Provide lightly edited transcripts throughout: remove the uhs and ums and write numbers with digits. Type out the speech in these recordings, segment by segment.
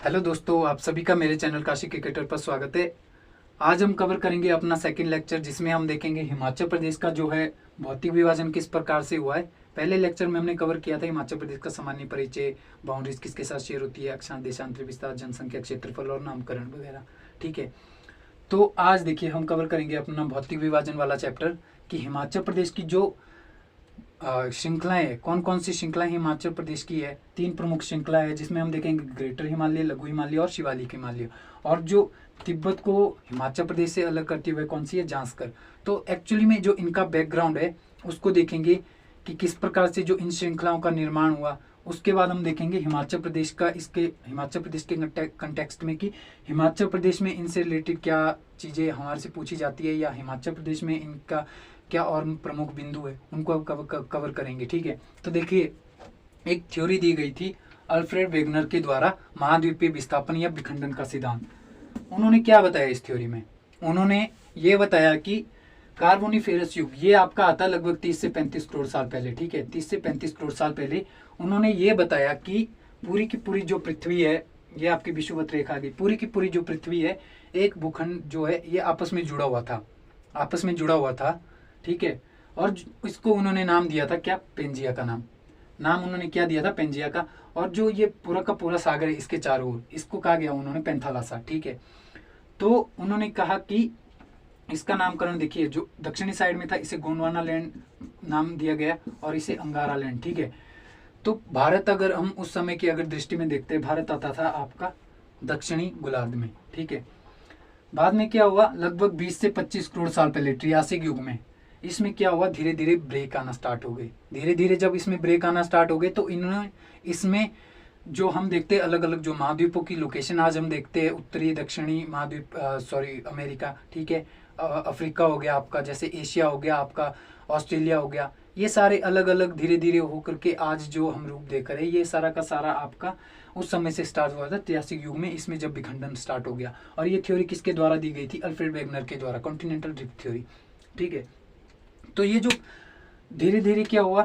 Hello दोस्तों, आप सभी का मेरे चैनल काशी क्रिकेटर पर स्वागत है। आज हम कवर करेंगे अपना सेकंड लेक्चर, जिसमें हम देखेंगे हिमाचल प्रदेश का जो है भौतिक विभाजन किस प्रकार से हुआ है। पहले लेक्चर में हमने कवर किया था हिमाचल प्रदेश का सामान्य परिचय, बाउंड्रीज किसके साथ शेयर होती है, अक्षांश देशांतर विस्तार, जनसंख्या, क्षेत्रफल और नामकरण वगैरह। ठीक है, तो आज देखिए हम कवर करेंगे अपना भौतिक विभाजन वाला चैप्टर कि हिमाचल प्रदेश की जो श्रृंखलाएं है, कौन कौन सी श्रृंखलाएं हिमाचल प्रदेश की है। 3 प्रमुख श्रृंखलाएं है, जिसमें हम देखेंगे ग्रेटर हिमालय, लघु हिमालय और शिवालिक हिमालय। और जो तिब्बत को हिमाचल प्रदेश से अलग करती हुए कौन सी है, जांस्कर। तो एक्चुअली में जो इनका बैकग्राउंड है उसको देखेंगे कि किस प्रकार से जो इन श्रृंखलाओं का निर्माण हुआ। उसके बाद हम देखेंगे हिमाचल प्रदेश का, इसके हिमाचल प्रदेश के कंटेक्स्ट में कि हिमाचल प्रदेश में इनसे रिलेटेड क्या चीज़ें हमारे से पूछी जाती है, या हिमाचल प्रदेश में इनका क्या और प्रमुख बिंदु है, उनको अब कवर करेंगे। ठीक है, तो देखिए एक थ्योरी दी गई थी अल्फ्रेड वेगनर के द्वारा, महाद्वीपीय विस्थापन या विखंडन का सिद्धांत। उन्होंने क्या बताया इस थ्योरी में? उन्होंने ये बताया कि कार्बोनिफेरस युग ये आपका आता लगभग 30 से 35 करोड़ साल पहले। ठीक है, 30 से 35 करोड़ साल पहले उन्होंने ये बताया कि पूरी की पूरी जो पृथ्वी है, ये आपकी विषुवत रेखा की पूरी की पूरी जो पृथ्वी है, एक भूखंड जो है ये आपस में जुड़ा हुआ था, आपस में जुड़ा हुआ था। ठीक है, और इसको उन्होंने नाम दिया था क्या, पेंजिया का नाम उन्होंने क्या दिया था, पेंजिया का। और जो ये पूरा का पूरा सागर है इसके चारों ओर, इसको कहा गया उन्होंने पेंथालासा। ठीक है, तो उन्होंने कहा कि इसका नामकरण देखिए, जो दक्षिणी साइड में था इसे गोंडवाना लैंड नाम दिया गया और इसे अंगारा लैंड। ठीक है, तो भारत अगर हम उस समय की अगर दृष्टि में देखते हैं, भारत आता था आपका दक्षिणी गोलार्ध में। ठीक है, बाद में क्या हुआ, लगभग 20 से 25 करोड़ साल पहले ट्रियासिक युग में इसमें क्या हुआ, धीरे धीरे ब्रेक आना स्टार्ट हो गए। धीरे धीरे जब इसमें ब्रेक आना स्टार्ट हो गए तो इन्होंने इसमें जो हम देखते हैं अलग अलग जो महाद्वीपों की लोकेशन आज हम देखते हैं, उत्तरी दक्षिणी महाद्वीप, सॉरी अमेरिका, ठीक है, अफ्रीका हो गया आपका, जैसे एशिया हो गया आपका, ऑस्ट्रेलिया हो गया, ये सारे अलग अलग धीरे धीरे होकर के आज जो हम रूप देख रहे हैं, ये सारा का सारा आपका उस समय से स्टार्ट हुआ था त्रियासिक युग में, इसमें जब विखंडन स्टार्ट हो गया। और ये थ्योरी किसके द्वारा दी गई थी, अल्फ्रेड वेगनर के द्वारा, कॉन्टिनेंटल ड्रिफ्ट थ्योरी। ठीक है, तो ये जो धीरे धीरे क्या हुआ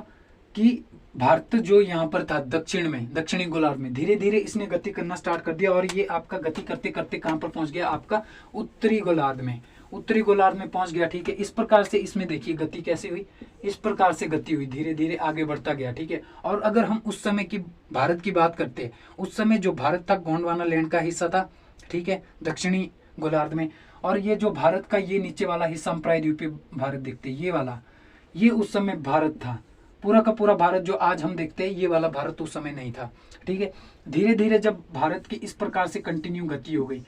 कि भारत जो यहाँ पर था दक्षिण में, दक्षिणी गोलार्ध में, धीरे धीरे इसने गति करना स्टार्ट कर दिया और ये आपका गति करते करते कहाँ पर पहुंच गया, आपका उत्तरी गोलार्ध में, उत्तरी गोलार्ध में पहुंच गया। ठीक है, इस प्रकार से इसमें देखिए गति कैसे हुई, इस प्रकार से गति हुई, धीरे धीरे आगे बढ़ता गया। ठीक है, और अगर हम उस समय की भारत की बात करते हैं, उस समय जो भारत था गोंडवाना लैंड का हिस्सा था। ठीक है, दक्षिणी गोलार्ध में, और ये जो भारत का ये नीचे वाला हिस्सा हम प्रायद्वीपीय भारत देखते हैं, ये वाला, ये उस समय भारत था, पूरा का पूरा भारत जो आज हम देखते हैं, ये वाला भारत उस समय नहीं था। ठीक है, धीरे धीरे जब भारत की इस प्रकार से कंटिन्यू गति हो गई,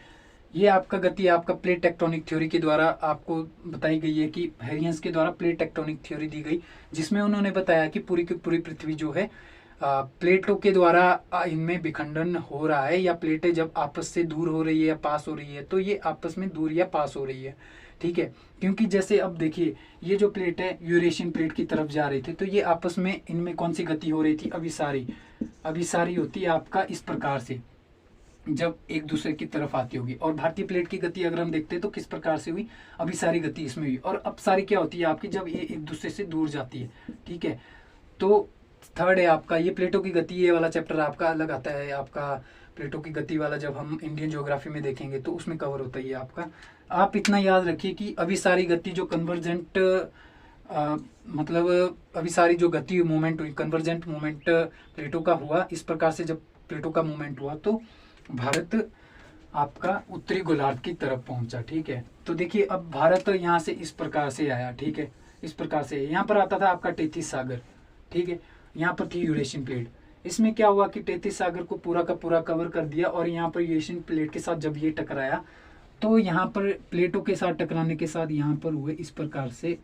ये आपका गति आपका प्लेट टेक्टोनिक थ्योरी के द्वारा आपको बताई गई है कि हेरियंस के द्वारा प्लेट टेक्टोनिक थ्योरी दी गई, जिसमें उन्होंने बताया कि पूरी की पूरी पृथ्वी जो है प्लेटों के द्वारा इनमें विखंडन हो रहा है, या प्लेटें जब आपस से दूर हो रही है या पास हो रही है, तो ये आपस में दूर या पास हो रही है। ठीक है, क्योंकि जैसे अब देखिए ये जो प्लेट है यूरेशियन प्लेट की तरफ जा रही थी, तो ये आपस में इनमें कौन सी गति हो रही थी, अभिसारी होती है आपका इस प्रकार से, जब एक दूसरे की तरफ आती होगी। और भारतीय प्लेट की गति अगर हम देखते हैं तो किस प्रकार से हुई, अभिसारी गति इसमें हुई। और अपसारी क्या होती है आपकी, जब ये एक दूसरे से दूर जाती है। ठीक है, तो थर्ड है आपका ये प्लेटों की गति, ये वाला चैप्टर आपका अलग आता है, आपका प्लेटों की गति वाला जब हम इंडियन ज्योग्राफी में देखेंगे तो उसमें कवर होता है ये आपका। आप इतना याद रखिए कि अभिसारी गति जो कन्वर्जेंट मतलब अभिसारी जो गति मूवमेंट हुई, कन्वर्जेंट मूवमेंट प्लेटों का हुआ, इस प्रकार से जब प्लेटों का मूवमेंट हुआ तो भारत आपका उत्तरी गोलार्ध की तरफ पहुंचा। ठीक है, तो देखिए अब भारत यहाँ से इस प्रकार से आया। ठीक है, इस प्रकार से यहाँ पर आता था आपका टेथिस सागर। ठीक है, यहाँ पर थी यूरेशियन प्लेट, इसमें क्या हुआ कि टेथिस सागर को पूरा का पूरा कवर कर दिया, और यहाँ पर यूरेशियन प्लेट के साथ जब ये टकराया तो यहाँ पर प्लेटों के साथ टकराने के साथ यहाँ पर हुए इस प्रकार से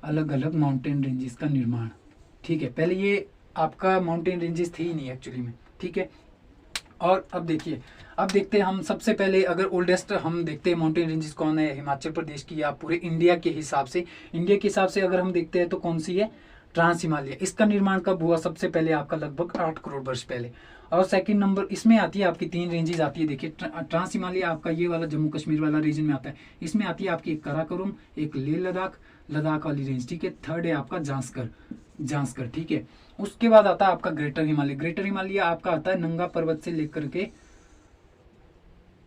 अलग अलग माउंटेन रेंजेस का निर्माण। ठीक है, पहले ये आपका माउंटेन रेंजेस थी ही नहीं एक्चुअली में। ठीक है, और अब देखिए, अब देखते हैं हम सबसे पहले अगर ओल्डेस्ट हम देखते हैं माउंटेन रेंजेस कौन है हिमाचल प्रदेश की, या पूरे इंडिया के हिसाब से, अगर हम देखते हैं तो कौन सी है, ट्रांस हिमालय। इसका निर्माण कब हुआ, सबसे पहले आपका लगभग 8 करोड़ वर्ष पहले। और सेकंड नंबर इसमें आती है आपकी 3 रेंजेस आती है। देखिए ट्रांस हिमालय आपका ये वाला जम्मू कश्मीर वाला रीजन में आता है, इसमें आती है आपकी एक काराकोरम, एक लेह लद्दाख वाली रेंज। ठीक है, थर्ड है आपका जांस्कर। ठीक है, उसके बाद आता है आपका ग्रेटर हिमालय आपका आता है नंगा पर्वत से लेकर के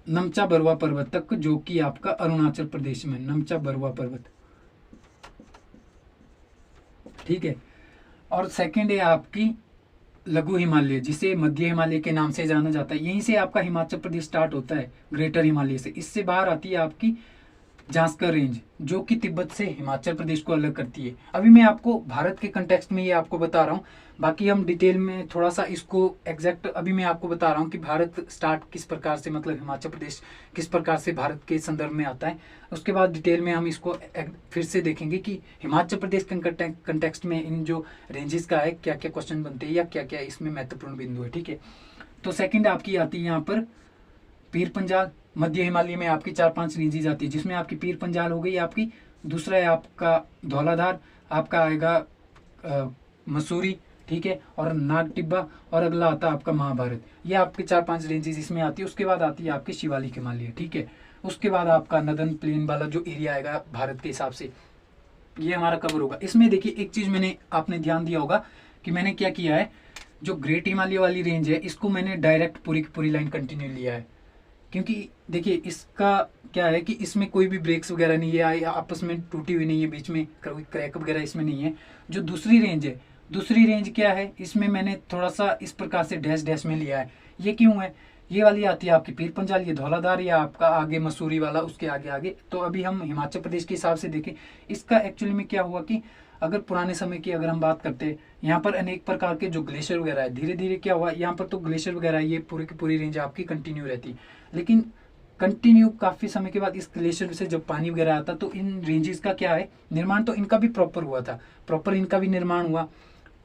नमचा बरुआ पर्वत तक, जो कि आपका अरुणाचल प्रदेश में, नमचा बरुआ पर्वत, ठीक है। और सेकंड है आपकी लघु हिमालय, जिसे मध्य हिमालय के नाम से जाना जाता है। यहीं से आपका हिमाचल प्रदेश स्टार्ट होता है, ग्रेटर हिमालय से। इससे बाहर आती है आपकी जास्कर रेंज, जो कि तिब्बत से हिमाचल प्रदेश को अलग करती है। अभी मैं आपको भारत के कंटेक्स्ट में ये आपको बता रहा हूँ, बाकी हम डिटेल में थोड़ा सा इसको एग्जैक्ट अभी मैं आपको बता रहा हूँ कि भारत स्टार्ट किस प्रकार से, मतलब हिमाचल प्रदेश किस प्रकार से भारत के संदर्भ में आता है। उसके बाद डिटेल में हम इसको फिर से देखेंगे कि हिमाचल प्रदेश के कंटेक्स्ट में इन जो रेंजेस का है क्या क्या क्वेश्चन बनते हैं या क्या क्या इसमें महत्वपूर्ण बिंदु है, ठीक है। तो सेकेंड आपकी आती है यहाँ पर पीर पंजाल। मध्य हिमालय में आपकी 4-5 रेंजेज आती है, जिसमें आपकी पीर पंजाल हो गई आपकी, दूसरा है आपका धौलाधार, आपका आएगा मसूरी, ठीक है, और नाग टिब्बा, और अगला आता है आपका महाभारत। ये आपके 4-5 रेंजेस इसमें आती है। उसके बाद आती है आपकी शिवालिक हिमालय, ठीक है। उसके बाद आपका नदन प्लेन वाला जो एरिया आएगा भारत के हिसाब से, ये हमारा कवर होगा। इसमें देखिए एक चीज मैंने आपने ध्यान दिया होगा कि मैंने क्या किया है, जो ग्रेट हिमालय वाली रेंज है इसको मैंने डायरेक्ट पूरी की पूरी लाइन कंटिन्यू लिया है, क्योंकि देखिए इसका क्या है कि इसमें कोई भी ब्रेक्स वगैरह नहीं है या आपस में टूटी हुई नहीं है, बीच में कोई क्रैक वगैरह इसमें नहीं है। जो दूसरी रेंज है, दूसरी रेंज क्या है, इसमें मैंने थोड़ा सा इस प्रकार से डैश डैश में लिया है। ये क्यों है, ये वाली आती है आपकी पीर पंजाल, ये धौलाधार, या आपका आगे मसूरी वाला उसके आगे आगे। तो अभी हम हिमाचल प्रदेश के हिसाब से देखें, इसका एक्चुअली में क्या हुआ कि अगर पुराने समय की अगर हम बात करते हैं, यहाँ पर अनेक प्रकार के जो ग्लेशियर वगैरह है, धीरे धीरे क्या हुआ, यहाँ पर तो ग्लेशियर वगैरह ये पूरी की पूरी रेंज आपकी कंटिन्यू रहती, लेकिन कंटिन्यू काफी समय के बाद इस ग्लेशियर से जब पानी वगैरह आता तो इन रेंजेस का क्या है निर्माण, तो इनका भी प्रॉपर हुआ था, प्रॉपर इनका भी निर्माण हुआ।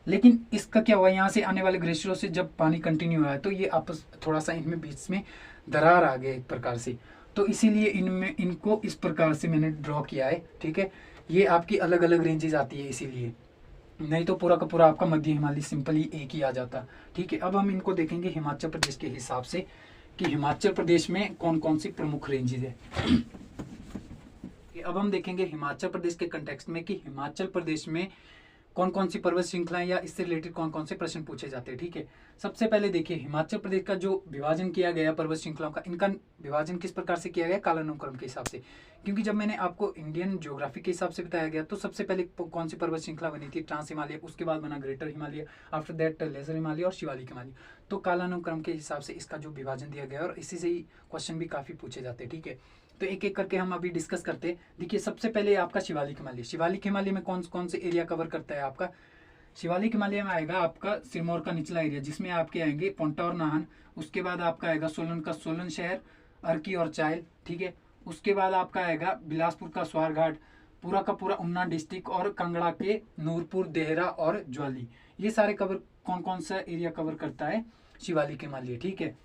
लेकिन इसका क्या हुआ, यहाँ से आने वाले ग्लेशियरों से जब पानी कंटिन्यू आया तो ये आपस थोड़ा सा इनमें बीच में दरार आ गया एक प्रकार से, तो इसीलिए इनमें इनको इस प्रकार से मैंने ड्रॉ किया है, ठीक है। ये आपकी अलग अलग रेंजेस आती है इसीलिए, नहीं तो पूरा का पूरा आपका मध्य हिमालय सिंपली एक ही आ जाता, ठीक है। अब हम इनको देखेंगे हिमाचल प्रदेश के हिसाब से कि हिमाचल प्रदेश में कौन कौन सी प्रमुख रेंजेस है। अब हम देखेंगे हिमाचल प्रदेश के कंटेक्स्ट में कि हिमाचल प्रदेश में कौन कौन सी पर्वत श्रृंखलाएं या इससे रिलेटेड कौन कौन से प्रश्न पूछे जाते हैं, ठीक है। सबसे पहले देखिए हिमाचल प्रदेश का जो विभाजन किया गया पर्वत श्रृंखलाओं का, इनका विभाजन किस प्रकार से किया गया, कालानुक्रम के हिसाब से। क्योंकि जब मैंने आपको इंडियन ज्योग्राफी के हिसाब से बताया गया तो सबसे पहले कौन सी पर्वत श्रृंखला बनी थी, ट्रांस हिमालय, उसके बाद बना greater Himalaya, after that lesser Himalaya और शिवालिक हिमालय। तो कालानुक्रम के हिसाब से इसका जो विभाजन दिया गया और इसी से ही क्वेश्चन भी काफी पूछे जाते हैं, ठीक है। तो एक एक करके हम अभी डिस्कस करते हैं। देखिए सबसे पहले आपका शिवालिक हिमालय, शिवालिक हिमालय में कौन कौन से एरिया कवर करता है आपका, शिवालिक हिमालय में आएगा आपका सिरमौर का निचला एरिया, जिसमें आपके आएंगे पोंटा और नाहन, उसके बाद आपका आएगा सोलन का सोलन शहर, अर्की और चायल, ठीक है। उसके बाद आपका आएगा बिलासपुर का स्वारघाट, पूरा का पूरा उन्ना डिस्ट्रिक्ट, और कांगड़ा के नूरपुर, देहरा और ज्वाली। ये सारे कवर कौन कौन सा एरिया कवर करता है, शिवालिक हिमालय, ठीक है।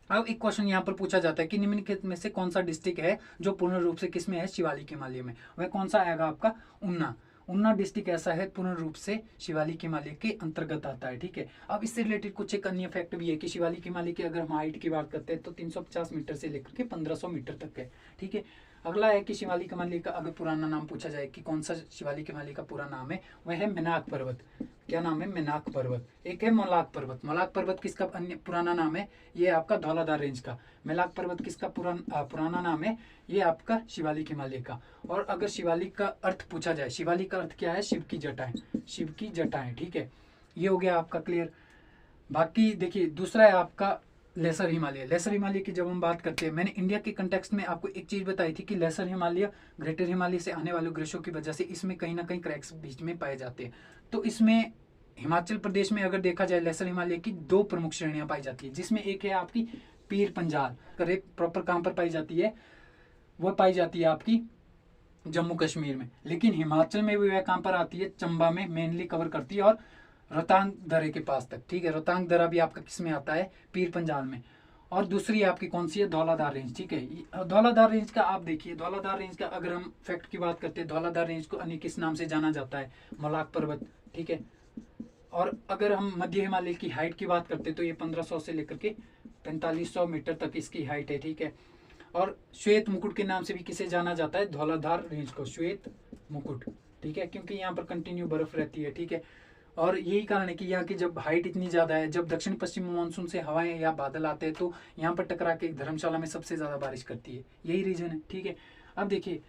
अब एक क्वेश्चन यहाँ पर पूछा जाता है कि निम्नलिखित में से कौन सा डिस्ट्रिक्ट है जो पूर्ण रूप से किस में है, शिवालिक हिमालय में, वह कौन सा आएगा आपका उन्ना। उन्ना डिस्ट्रिक्ट ऐसा है पूर्ण रूप से शिवालिक हिमालय के अंतर्गत आता है, ठीक है। अब इससे रिलेटेड कुछ एक अन्य फैक्ट भी है कि शिवालिक हिमालय की अगर हम हाइट की बात करते हैं तो 350 मीटर से लेकर के 1500 मीटर तक है, ठीक है। अगला है कि शिवालिक हिमालय का अगर पुराना नाम पूछा जाए कि कौन सा शिवालिक हिमालय का पूरा नाम है, वह है मेनाक पर्वत। क्या नाम है, मेनाक पर्वत। एक है मोलाक पर्वत, मोलाक पर्वत किसका अन्य पुराना नाम है, ये आपका धौलाधार रेंज का। मेलाक पर्वत किसका पुराना नाम है, ये आपका शिवालिक हिमालय का। और अगर शिवालिक का अर्थ पूछा जाए, शिवालिक का अर्थ क्या है, शिव की जटाएं, शिव की जटाएं, ठीक है। ये हो गया आपका क्लियर। बाकी देखिए दूसरा है आपका लेसर हिमालय। लेसर हिमालय की जब हम बात करते हैं, मैंने इंडिया के कंटेक्स्ट में आपको एक चीज बताई थी कि लेसर हिमालय ग्रेटर हिमालय से आने वाले ग्लेशियरों की वजह से इसमें कहीं ना कहीं क्रैक्स बीच में पाए जाते हैं। तो इसमें हिमाचल प्रदेश में अगर देखा जाए लेसर हिमालय की 2 प्रमुख श्रेणियां पाई जाती है, जिसमें एक है आपकी पीर पंजाल, अगर एक प्रॉपर कहां पर पाई जाती है, वह पाई जाती है आपकी जम्मू कश्मीर में। लेकिन हिमाचल में भी वह कहां पर आती है, चंबा में मेनली कवर करती है, और रोहतांग दर्रे के पास तक, ठीक है। रोहतांग दर्रा भी आपका किस में आता है, पीर पंजाल में। और दूसरी आपकी कौन सी है, धौलाधार रेंज, ठीक है। धौलाधार रेंज का आप देखिए, धौलाधार रेंज का अगर हम फैक्ट की बात करते हैं, धौलाधार रेंज को अन्य किस नाम से जाना जाता है, मोलाक पर्वत, ठीक है। और अगर हम मध्य हिमालय की हाइट की बात करते हैं तो ये 1500 से लेकर के 4500 मीटर तक इसकी हाइट है, ठीक है। और श्वेत मुकुट के नाम से भी किसे जाना जाता है, धौलाधार रेंज को, श्वेत मुकुट, ठीक है, क्योंकि यहाँ पर कंटिन्यू बर्फ रहती है, ठीक है। और यही कारण है कि यहाँ की जब हाइट इतनी ज़्यादा है, जब दक्षिण पश्चिम मानसून से हवाएं या बादल आते हैं तो यहाँ पर टकरा के धर्मशाला में सबसे ज़्यादा बारिश करती है, यही रीजन है। ठीक है, अब देखिए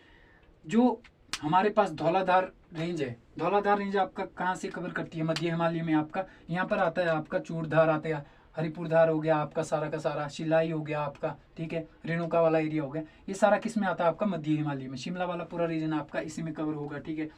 जो हमारे पास धौलाधार रेंज है, धौलाधार रेंज आपका कहाँ से कवर करती है? मध्य हिमालय में आपका यहाँ पर आता है, आपका चूड़धार आता है, हरिपुरधार हो गया आपका, सारा का सारा शिलाई हो गया आपका, ठीक है, रेणुका वाला एरिया हो गया, ये सारा किस में आता है? आपका मध्य हिमालय में। शिमला वाला पूरा रीजन आपका इसी में कवर होगा। ठीक है,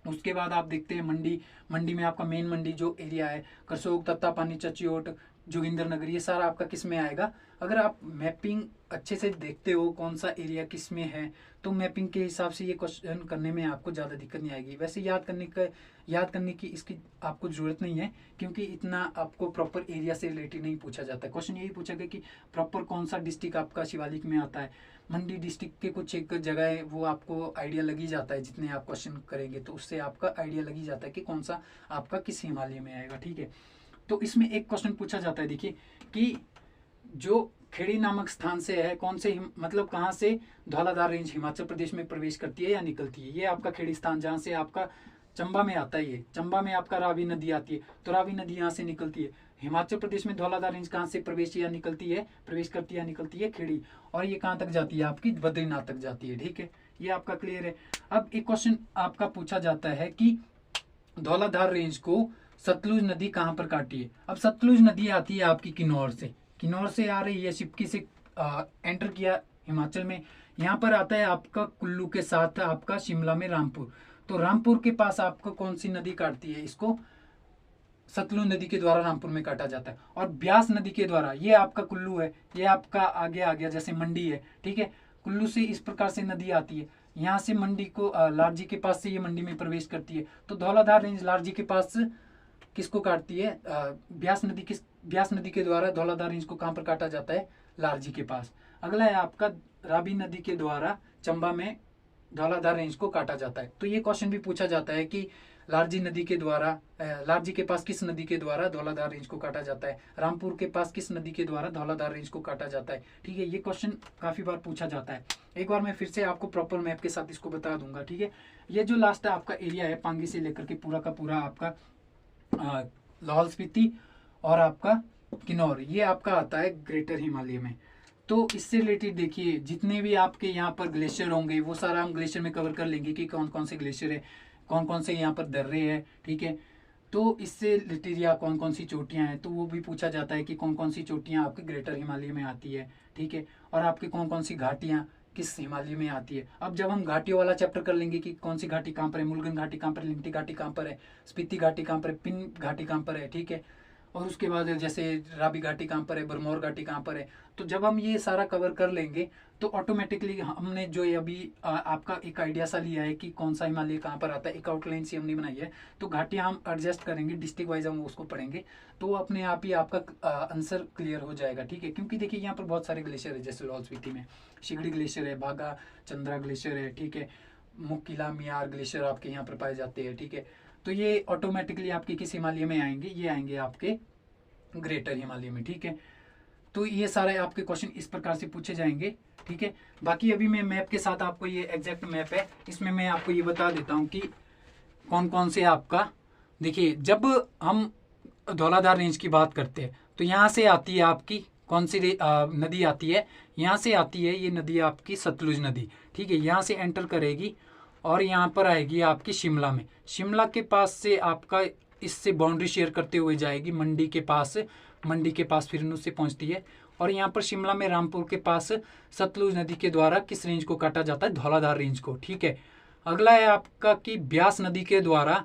उसके बाद आप देखते हैं मंडी, मंडी में आपका मेन मंडी जो एरिया है, करसोग, तत्तापानी, चचियोट, जोगिंदर नगर, ये सारा आपका किस में आएगा? अगर आप मैपिंग अच्छे से देखते हो कौन सा एरिया किस में है, तो मैपिंग के हिसाब से ये क्वेश्चन करने में आपको ज़्यादा दिक्कत नहीं आएगी। वैसे याद करने की इसकी आपको ज़रूरत नहीं है, क्योंकि इतना आपको प्रॉपर एरिया से रिलेटेड नहीं पूछा जाता है। क्वेश्चन यही पूछा गया कि प्रॉपर कौन सा डिस्ट्रिक्ट आपका शिवालिक में आता है। मंडी डिस्ट्रिक्ट के कुछ एक जगह है, वो आपको आइडिया लगी जाता है, जितने आप क्वेश्चन करेंगे तो उससे आपका आइडिया लगी जाता है कि कौन सा आपका किस हिमालय में आएगा। ठीक है, तो इसमें एक क्वेश्चन पूछा जाता है, देखिए कि जो खेड़ी नामक स्थान से है, कौन से मतलब कहाँ से धौलाधार रेंज हिमाचल प्रदेश में प्रवेश करती है या निकलती है? ये आपका खेड़ी स्थान, जहाँ से आपका चंबा में आता है, ये चंबा में आपका रावी नदी आती है, तो रावी नदी यहाँ से निकलती है। हिमाचल प्रदेश में धौलाधार रेंज कहाँ से प्रवेश या निकलती है, प्रवेश करती है या निकलती है? खेड़ी। और ये कहाँ तक जाती है? आपकी बद्रीनाथ तक जाती है। ठीक है, ये आपका क्लियर है। अब एक क्वेश्चन आपका पूछा जाता है कि धौलाधार रेंज को सतलुज नदी कहाँ पर काटती है? अब सतलुज नदी आती है आपकी किन्नौर से, किन्नौर से आ रही है, शिपकी से एंटर किया हिमाचल में, यहाँ पर आता है आपका कुल्लू के साथ आपका शिमला में रामपुर, तो रामपुर के पास आपको कौन सी नदी काटती है? इसको सतलुज नदी के द्वारा रामपुर में काटा जाता है। और ब्यास नदी के द्वारा, ये आपका कुल्लू है, ये आपका आगे आ गया जैसे मंडी है, ठीक है, कुल्लू से इस प्रकार से नदी आती है, यहाँ से मंडी को लारजी के पास से ये मंडी में प्रवेश करती है। तो धौलाधार रेंज लारजी के पास किसको काटती है? ब्यास नदी के द्वारा धौलाधार रेंज को कहाँ पर काटा जाता है? लारजी के पास। अगला है आपका रावी नदी के द्वारा चंबा में धौलाधार रेंज को काटा जाता है। तो ये क्वेश्चन भी पूछा जाता है कि लारजी नदी के द्वारा, लारजी के पास किस नदी के द्वारा धौलाधार रेंज को काटा जाता है? रामपुर के पास किस नदी के द्वारा धौलाधार रेंज को काटा जाता है? ठीक है, ये क्वेश्चन काफी बार पूछा जाता है। एक बार मैं फिर से आपको प्रॉपर मैप के साथ इसको बता दूंगा। ठीक है, ये जो लास्ट आपका एरिया है पांगी से लेकर के पूरा का पूरा आपका लाहौल स्पीति और आपका किन्नौर, ये आपका आता है ग्रेटर हिमालय में। तो इससे रिलेटेड देखिए जितने भी आपके यहाँ पर ग्लेशियर होंगे वो सारा हम ग्लेशियर में कवर कर लेंगे कि कौन कौन से ग्लेशियर है, कौन कौन से यहाँ पर दर्रे हैं। ठीक है, तो इससे रिलेटेड या कौन कौन सी चोटियाँ हैं, तो वो भी पूछा जाता है कि कौन कौन सी चोटियाँ आपके ग्रेटर हिमालय में आती है। ठीक है, और आपके कौन कौन सी घाटियाँ किस हिमालय में आती है। अब जब हम घाटियों वाला चैप्टर कर लेंगे कि कौन सी घाटी कहाँ पर है, मुलगन घाटी कहाँ पर है, लिंगटी घाटी कहाँ पर है, स्पीति घाटी कहाँ पर है, पिन घाटी कहाँ पर है, ठीक है, और उसके बाद जैसे राबी घाटी कहाँ पर है, बरमौर घाटी कहाँ पर है। तो जब हम ये सारा कवर कर लेंगे तो ऑटोमेटिकली हमने जो ये अभी आपका एक आइडिया सा लिया है कि कौन सा हिमालय कहाँ पर आता है, एक आउटलाइन सी हमने बनाई है, तो घाटियाँ हम एडजस्ट करेंगे, डिस्ट्रिक्ट वाइज हम उसको पढ़ेंगे, तो अपने आप ही आपका आंसर क्लियर हो जाएगा। ठीक है, क्योंकि देखिए यहाँ पर बहुत सारे ग्लेशियर है, जैसे लाहौल स्पीति में शिगड़ी ग्लेशियर है, बागा चंद्रा ग्लेशियर है, ठीक है, मुकिला मियार ग्लेशियर आपके यहाँ पर पाए जाते हैं। ठीक है, तो ये ऑटोमेटिकली आपके किस हिमालय में आएंगे? ये आएंगे आपके ग्रेटर हिमालय में। ठीक है, तो ये सारे आपके क्वेश्चन इस प्रकार से पूछे जाएंगे। ठीक है, बाकी अभी मैं मैप के साथ आपको, ये एग्जैक्ट मैप है, इसमें मैं आपको ये बता देता हूँ कि कौन कौन से आपका, देखिए जब हम धौलाधार रेंज की बात करते हैं तो यहाँ से आती है आपकी कौन सी नदी आती है? यहाँ से आती है ये नदी आपकी सतलुज नदी। ठीक है, यहाँ से एंटर करेगी और यहाँ पर आएगी आपकी शिमला में, शिमला के पास से आपका इससे बाउंड्री शेयर करते हुए जाएगी मंडी के पास, मंडी के पास फिर उससे पहुंचती है, और यहाँ पर शिमला में रामपुर के पास सतलुज नदी के द्वारा किस रेंज को काटा जाता है? धौलाधार रेंज को। ठीक है, अगला है आपका कि ब्यास नदी के द्वारा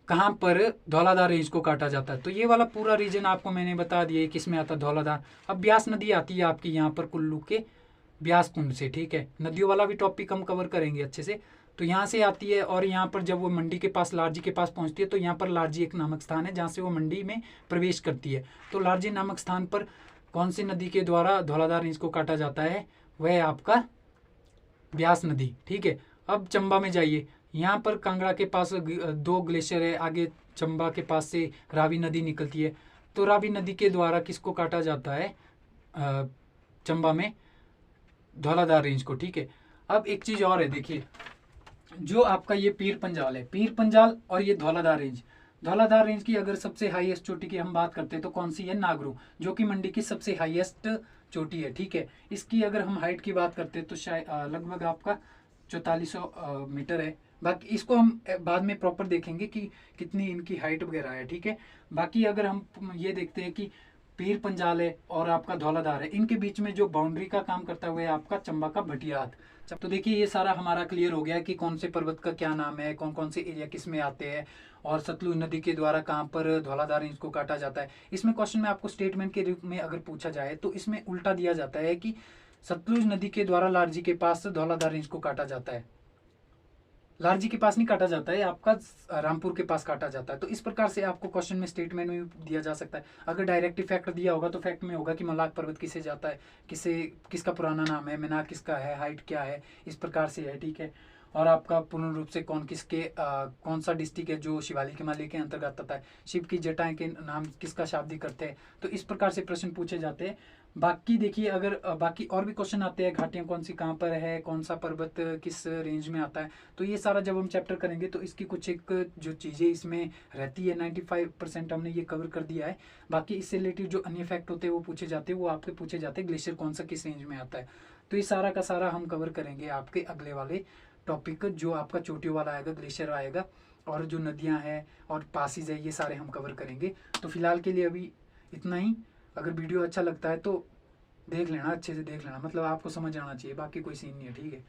कहाँ पर धौलाधार रेंज को काटा जाता है। तो ये वाला पूरा रीजन आपको मैंने बता दिया किस में आता है, धौलाधार। अब ब्यास नदी आती है आपकी यहाँ पर कुल्लू के ब्यास कुंड से। ठीक है, नदियों वाला भी टॉपिक हम कवर करेंगे अच्छे से। तो यहाँ से आती है और यहाँ पर जब वो मंडी के पास, लारजी के पास पहुँचती है, तो यहाँ पर लारजी एक नामक स्थान है जहाँ से वो मंडी में प्रवेश करती है। तो लारजी नामक स्थान पर कौन सी नदी के द्वारा धौलाधार रेंज को काटा जाता है? वह आपका ब्यास नदी। ठीक है, अब चंबा में जाइए, यहाँ पर कांगड़ा के पास 2 ग्लेशियर है, आगे चंबा के पास से रावी नदी निकलती है, तो रावी नदी के द्वारा किसको काटा जाता है? चंबा में धौलाधार रेंज को। ठीक है, अब एक चीज और है, देखिए जो आपका ये पीर पंजाल है, पीर पंजाल और ये धौलाधार रेंज, धौलाधार रेंज की अगर सबसे हाईएस्ट चोटी की हम बात करते हैं तो कौन सी है? नागरू, जो कि मंडी की सबसे हाईएस्ट चोटी है। ठीक है, इसकी अगर हम हाइट की बात करते हैं तो शायद लगभग आपका 4400 मीटर है। बाकी इसको हम बाद में प्रॉपर देखेंगे कि कितनी इनकी हाइट वगैरह है। ठीक है, बाकी अगर हम ये देखते हैं कि पीर पंजाल है और आपका धौलाधार है, इनके बीच में जो बाउंड्री का काम करता हुआ है आपका चंबा का भटियात। तो देखिए ये सारा हमारा क्लियर हो गया कि कौन से पर्वत का क्या नाम है, कौन कौन से एरिया किस में आते हैं, और सतलुज नदी के द्वारा कहाँ पर धौलाधार रेंज को काटा जाता है। इसमें क्वेश्चन में आपको स्टेटमेंट के रूप में अगर पूछा जाए तो इसमें उल्टा दिया जाता है कि सतलुज नदी के द्वारा लारजी के पास धौलाधार रेंज को काटा जाता है। लारजी के पास नहीं काटा जाता है, आपका रामपुर के पास काटा जाता है। तो इस प्रकार से आपको क्वेश्चन में स्टेटमेंट में दिया जा सकता है। अगर डायरेक्ट फैक्ट दिया होगा तो फैक्ट में होगा कि मलाक पर्वत किसे जाता है, किसका पुराना नाम है, मीनार किसका है, हाइट क्या है, इस प्रकार से है। ठीक है, और आपका पूर्ण रूप से कौन सा डिस्ट्रिक्ट है जो शिवालिक हिमालय के अंतर्गत आता है, शिव की जटाएं के नाम किसका शाब्दिक करते हैं। तो इस प्रकार से प्रश्न पूछे जाते हैं। बाकी देखिए अगर बाकी और भी क्वेश्चन आते हैं, घाटियां कौन सी कहाँ पर है, कौन सा पर्वत किस रेंज में आता है, तो ये सारा जब हम चैप्टर करेंगे तो इसकी कुछ एक जो चीज़ें इसमें रहती है 95% हमने ये कवर कर दिया है। बाकी इससे रिलेटेड जो अन्य फैक्ट होते हैं वो पूछे जाते हैं, वो आपके पूछे जाते हैं ग्लेशियर कौन सा किस रेंज में आता है। तो ये सारा का सारा हम कवर करेंगे आपके अगले वाले टॉपिक, जो आपका चोटियों वाला आएगा, ग्लेशियर आएगा, और जो नदियाँ हैं और पासिस है, ये सारे हम कवर करेंगे। तो फिलहाल के लिए अभी इतना ही। अगर वीडियो अच्छा लगता है तो देख लेना, अच्छे से देख लेना, मतलब आपको समझ आना चाहिए, बाकी कोई सीन नहीं है। ठीक है।